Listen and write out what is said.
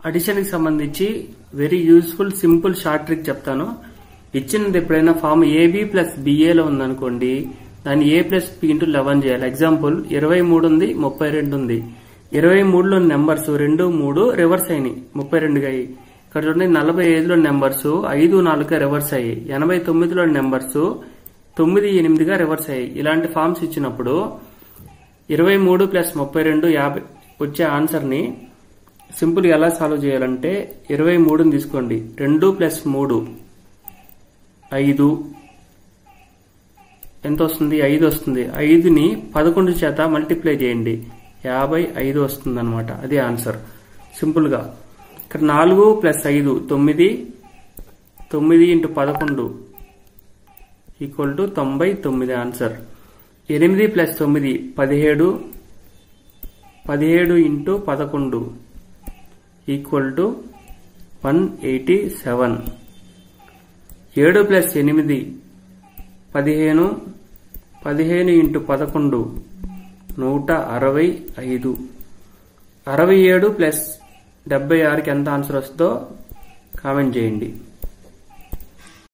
Addition కి సంబంధించి very useful simple short trick చెప్తాను. ఇచ్చినది ఎప్పుడైనా ఫామ్ ఏబి ప్లస్ బిఏలో ఉందనుకోండి, దాన్ని ఏ ప్లస్ బి ఇంటూ 11 చేయాలి. ఎగ్జాంపుల్ 23 ఉంది, 32 ఉంది. 23లో నెంబర్స్ 2, 3 రివర్స్ అయినాయి, 32గా అయ్యి. ఇక్కడ చూడండి 45లో నెంబర్స్ 5, 4గా రివర్స్ అయ్యాయి. 89లో నెంబర్స్ 9, 8గా రివర్స్ అయ్యాయి. ఇలాంటి ఫార్మ్స్ ఇచ్చినప్పుడు 23 ప్లస్ 32 50 వచ్చే ఆన్సర్ ని సింపుల్ గా ఎలా సాల్వ్ చేయాలంటే 23ని తీసుకోండి, 2 ప్లస్ 3 5 ఎంత వస్తుంది? 5 వస్తుంది. 5ని 11 చేత మల్టిప్లై చేయండి, 55 వస్తుంది అనమాట. అది ఆన్సర్ సింపుల్ గా. ఇక్కడ 4 plus 5 9, 9 into 11 equal to 99 answer. 8 plus 9 17, 17 into 11 equal to 187. 7 plus 8 15, 15 into 11 165. 67 plus 76కి ఎంత ఆన్సర్ వస్తుందో కామెంట్ చేయండి.